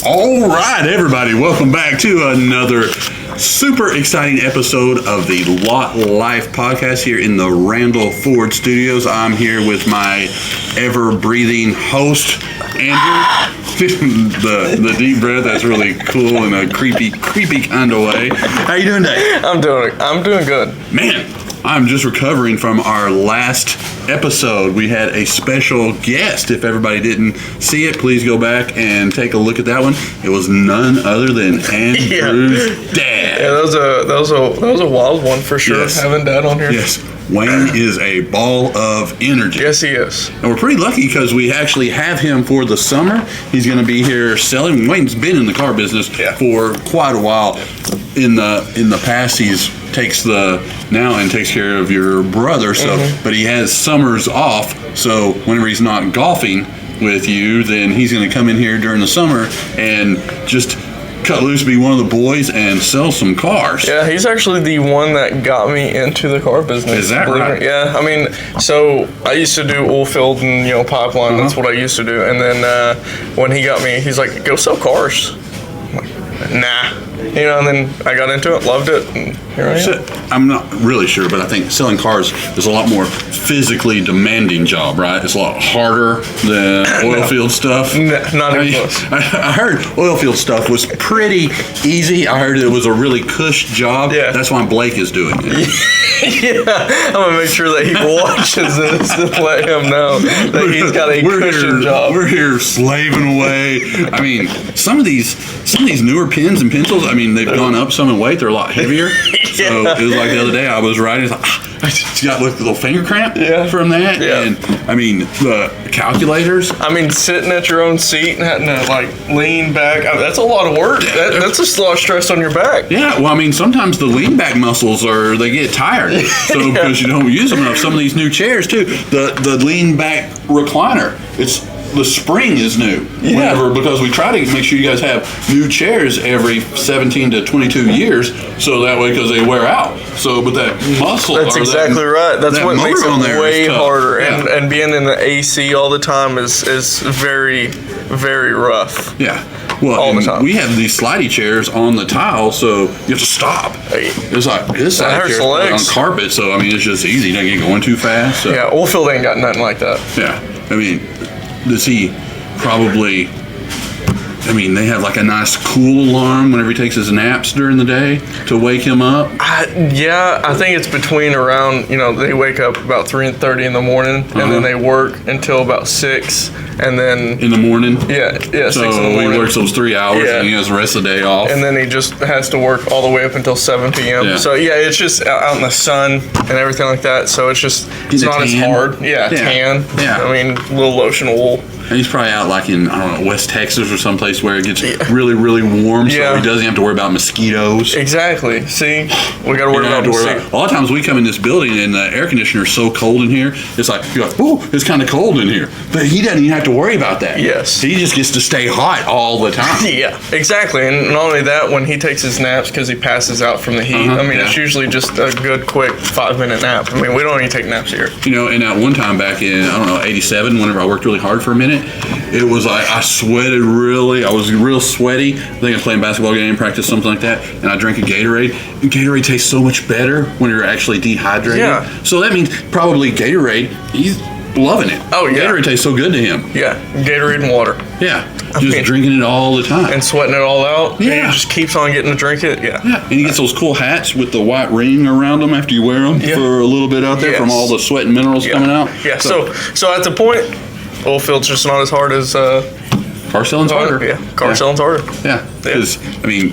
All right, everybody, welcome back to another super exciting episode of the Lot Life podcast here in the Randall Ford studios. I'm here with my ever-breathing host, Andrew. the deep breath, that's really cool in a creepy kind of way. How you doing today? I'm doing good. Man, I'm just recovering from our last episode. We had a special guest. If everybody didn't see it, please go back and take a look at that one. It was none other than Andrew's dad. Yeah, that was a wild one for sure. Yes. Having Dad on here. Yes. Wayne is a ball of energy. Yes, he is. And we're pretty lucky because we actually have him for the summer. He's going to be here selling. Wayne's been in the car business for quite a while. In the past, takes care of your brother. So, but he has summers off. So whenever he's not golfing with you, then he's going to come in here during the summer and just cut loose, be one of the boys, and sell some cars. Yeah, he's actually the one that got me into the car business. Is that right? Yeah, I mean, so I used to do oil field and pipeline. That's what I used to do. And then when he got me, he's like, "Go sell cars." I'm like, nah. And then I got into it, loved it, and here I am. I'm not really sure, but I think selling cars is a lot more physically demanding job, right? It's a lot harder than oil field stuff. Not even close. I heard oil field stuff was pretty easy. I heard it was a really cush job. Yeah. That's why Blake is doing it. Yeah, I'm gonna make sure that he watches this to let him know that he's got a cushion job. We're here slaving away. I mean, some of these newer pens and pencils, I mean, they've gone up some in weight. They're a lot heavier. So it was like the other day I was riding. It's like, I just got a little finger cramp from that. Yeah. And I mean, the calculators. I mean, sitting at your own seat and having to lean back. That's a lot of work. That's a lot of stress on your back. Yeah. Well, I mean, sometimes the lean back muscles they get tired. So because you don't use them enough. Some of these new chairs too. The lean back recliner. The spring is new. Because we try to make sure you guys have new chairs every 17 to 22 years, so that way, because they wear out. So, but that muscle. That's exactly right. That's what makes it way harder. Yeah. And being in the AC all the time is very, very rough. Yeah. Well, all the time. We have these slidey chairs on the tile, so you have to stop. It's like this slidey chair on carpet, so I mean, it's just easy. You don't get going too fast. So. Yeah, oilfield ain't got nothing like that. Yeah. I mean, does he probably? I mean, they have like a nice cool alarm whenever he takes his naps during the day to wake him up. I think it's between around, they wake up about 3:30 in the morning, and then they work until about 6, and then in the morning. Yeah. So 6 in the morning. He works those 3 hours, and he has the rest of the day off. And then he just has to work all the way up until 7 p.m. Yeah. So it's just out in the sun and everything like that. So it's not as hard. Yeah, tan. Yeah. I mean, a little lotion wool. And he's probably out like in, I don't know, West Texas or someplace where it gets really, really warm, so he doesn't have to worry about mosquitoes. Exactly. See, we got to worry about mosquitoes. A lot of times we come in this building and the air conditioner is so cold in here, it's like, you're like, ooh, it's kind of cold in here. But he doesn't even have to worry about that. Yes. He just gets to stay hot all the time. Yeah, exactly. And not only that, when he takes his naps, because he passes out from the heat, it's usually just a good, quick 5-minute nap. I mean, we don't even take naps here. And at one time back in, 87, whenever I worked really hard for a minute, it was like I sweated I was real sweaty. I think I was playing basketball game, practice, something like that, and I drank a Gatorade. And Gatorade tastes so much better when you're actually dehydrated. Yeah. So that means probably Gatorade, he's loving it. Oh, yeah. Gatorade tastes so good to him. Yeah, Gatorade and water. Yeah, drinking it all the time. And sweating it all out. Yeah. And he just keeps on getting to drink it. Yeah. Yeah, and he gets those cool hats with the white ring around them after you wear them for a little bit out there from all the sweat and minerals coming out. Yeah, so at the point, oil field's just not as hard as car selling's harder. Yeah, car selling's harder. Yeah, because I mean,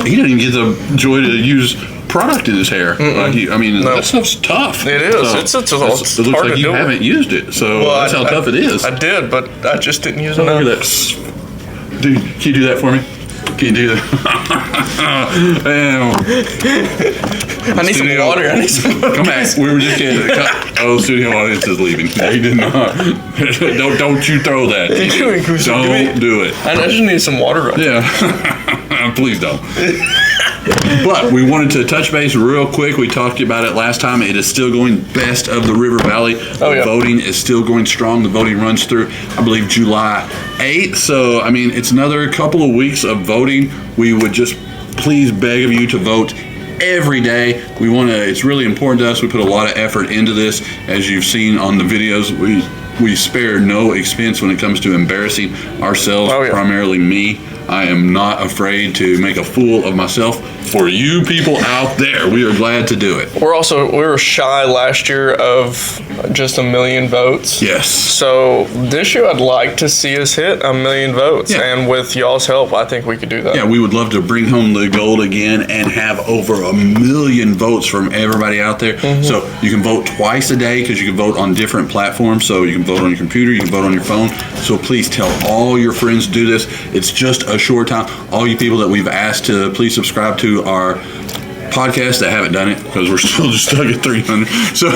he doesn't get the joy to use product in his hair. That stuff's tough. It is. So it looks like you haven't used it, so that's how tough it is. I did, but I just didn't use it. Look at that, dude. Can you do that for me? Can you do that? I need some water. Come back. We were just kidding. Oh, studio audience is leaving. They did not. Don't you throw that. Don't do it. I just need some water right now. Yeah. Please don't. But we wanted to touch base real quick. We talked about it last time. It is still going best of the River Valley. The voting is still going strong. The voting runs through, I believe, July 8th. So, I mean, it's another couple of weeks of voting. We would just please beg of you to vote every day. We want to, it's really important to us. We put a lot of effort into this. As you've seen on the videos, we spare no expense when it comes to embarrassing ourselves, primarily me. I am not afraid to make a fool of myself. For you people out there, we are glad to do it. We were shy last year of just 1 million votes. Yes. So this year I'd like to see us hit 1 million votes. Yeah. And with y'all's help, I think we could do that. Yeah, we would love to bring home the gold again and have over 1 million votes from everybody out there. So you can vote twice a day because you can vote on different platforms. So you can vote on your computer, you can vote on your phone. So please tell all your friends to do this. It's just a short time. All you people that we've asked to please subscribe to our podcast that haven't done it because we're still just stuck at 300. So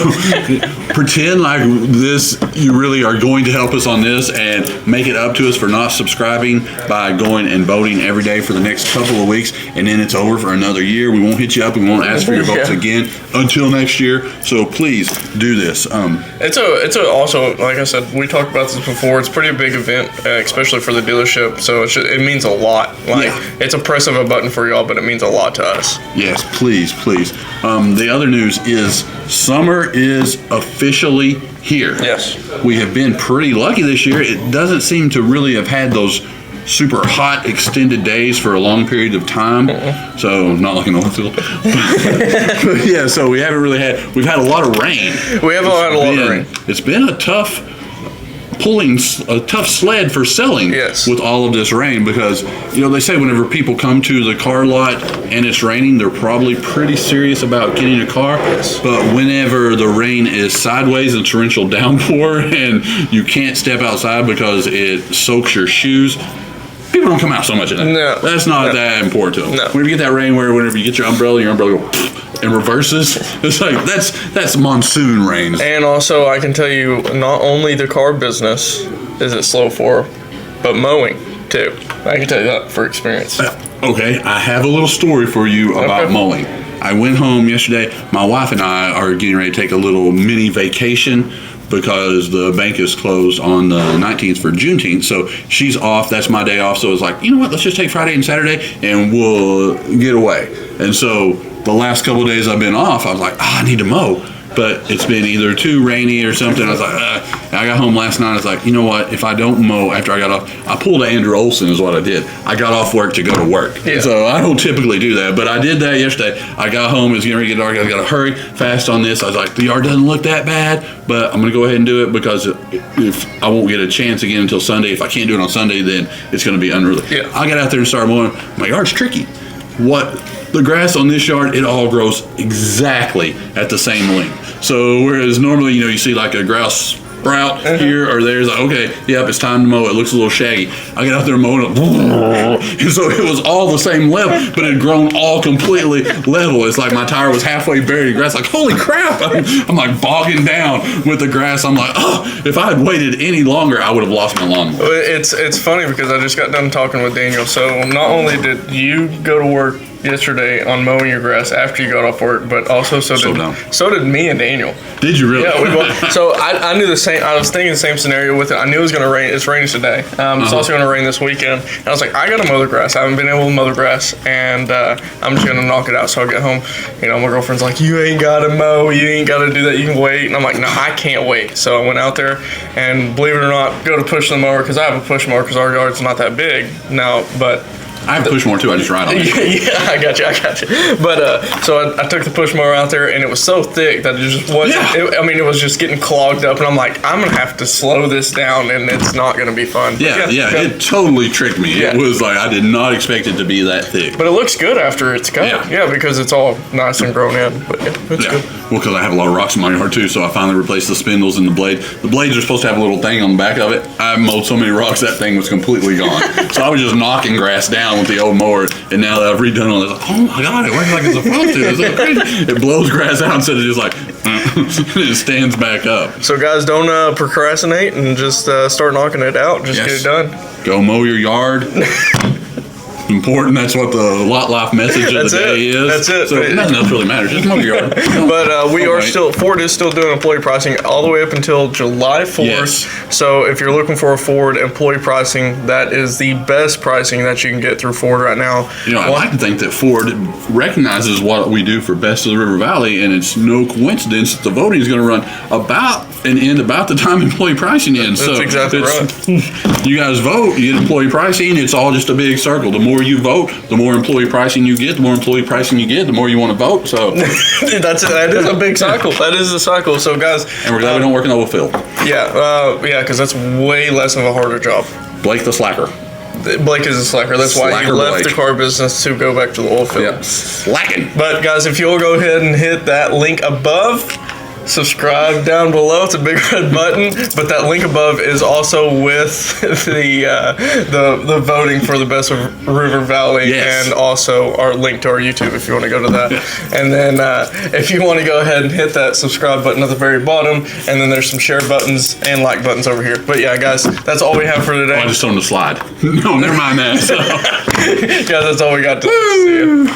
pretend like this, you really are going to help us on this and make it up to us for not subscribing by going and voting every day for the next couple of weeks, and then it's over for another year. We won't hit you up. We won't ask for your votes again until next year. So please do this. It's also, like I said, we talked about this before. It's a pretty big event, especially for the dealership. So it means a lot. It's a press of a button for y'all, but it means a lot to us. Yes, please. The other news is summer is officially here. Yes. We have been pretty lucky this year. It doesn't seem to really have had those super hot extended days for a long period of time. So not like an oil field. But yeah, so we haven't really had, we've had a lot of rain. We have had a lot of rain. It's been a tough sled for selling with all of this rain, because they say whenever people come to the car lot and it's raining, they're probably pretty serious about getting a car. But whenever the rain is sideways and torrential downpour and you can't step outside because it soaks your shoes, people don't come out so much of that. No. That's not that important to them. No. Whenever you get that rain where whenever you get your umbrella goes and reverses, it's like that's monsoon rain. And also, I can tell you, not only the car business is it slow for, but mowing too. I can tell you that for experience. Okay, I have a little story for you about mowing. I went home yesterday. My wife and I are getting ready to take a little mini vacation because the bank is closed on the 19th for Juneteenth. So she's off. That's my day off. So it's like, you know what? Let's just take Friday and Saturday and we'll get away. And so the last couple of days I've been off, I was like, I need to mow. But it's been either too rainy or something. I was like, I got home last night. I was like, you know what? If I don't mow after I got off, I pulled a Andrew Olson is what I did. I got off work to go to work. Yeah. So I don't typically do that, but I did that yesterday. I got home. It was getting ready to get dark. I got to hurry fast on this. I was like, the yard doesn't look that bad, but I'm going to go ahead and do it because if I won't get a chance again until Sunday. If I can't do it on Sunday, then it's going to be unruly. Yeah. I got out there and started mowing. My yard's tricky. The grass on this yard, it all grows exactly at the same length. So whereas normally, you see like a grouse sprout here or there, it's like, okay, yep, it's time to mow. It looks a little shaggy. I get out there mowing it, and so it was all the same level, but it had grown all completely level. It's like my tire was halfway buried in grass. Like, holy crap! I'm like bogging down with the grass. I'm like, oh, if I had waited any longer, I would have lost my lawnmower. It's funny because I just got done talking with Daniel. So not only did you go to work yesterday on mowing your grass after you got off work, but also so did me and Daniel. Did you really? Yeah, we both. So I knew the same. I was thinking the same scenario with it. I knew it was going to rain. It's raining today. It's also going to rain this weekend. And I was like, I got to mow the grass. I haven't been able to mow the grass, and I'm just going to knock it out. So I get home. My girlfriend's like, you ain't got to mow. You ain't got to do that. You can wait. And I'm like, no, I can't wait. So I went out there, and believe it or not, go to push the mower because I have a push mower because our yard's not that big now, but. I have a push mower too. I just ride on it. Yeah, I got you. But so I took the push mower out there, and it was so thick that it just wasn't. Yeah. It was just getting clogged up, and I'm like, I'm gonna have to slow this down, and it's not gonna be fun. Yeah. It totally tricked me. Yeah. It was like I did not expect it to be that thick. But it looks good after it's cut. Yeah, because it's all nice and grown in. But it's good. Well, because I have a lot of rocks in my yard too, so I finally replaced the spindles and the blade. The blades are supposed to have a little thing on the back of it. I mowed so many rocks that thing was completely gone. So I was just knocking grass down with the old mower. And now that I've redone all this, oh my God, it works like it's supposed to. It's so crazy. It blows grass out instead of just like, it stands back up. So guys, don't procrastinate and just start knocking it out. Just get it done. Go mow your yard. important. That's what the lot life message of the day is. That's it. So nothing else really matters. Just mow your yard. But we are still, Ford is still doing employee pricing all the way up until July 4th. Yes. So if you're looking for a Ford employee pricing, that is the best pricing that you can get through Ford right now. I like to think that Ford recognizes what we do for Best of the River Valley, and it's no coincidence that the voting is going to run about and end about the time employee pricing ends. That's exactly right. You guys vote, you get employee pricing. It's all just a big circle. The more you vote, the more employee pricing you get. The more employee pricing you get, the more you want to vote. So that is a big cycle. That is a cycle. So guys, and we're glad we don't work in the oil field. Yeah, because that's way less of a harder job. Blake the slacker. Blake is a slacker. That's why he left the car business to go back to the oil field. Yeah, slacking. But guys, if you'll go ahead and hit that link above, subscribe down below. It's a big red button, but that link above is also with the voting for the Best of River Valley, and also our link to our YouTube if you want to go to that. And then if you want to go ahead and hit that subscribe button at the very bottom, and then there's some share buttons and like buttons over here. But yeah, guys, that's all we have for today. Oh, I just told him to slide. No, never mind that. So. Guys, that's all we got to see you.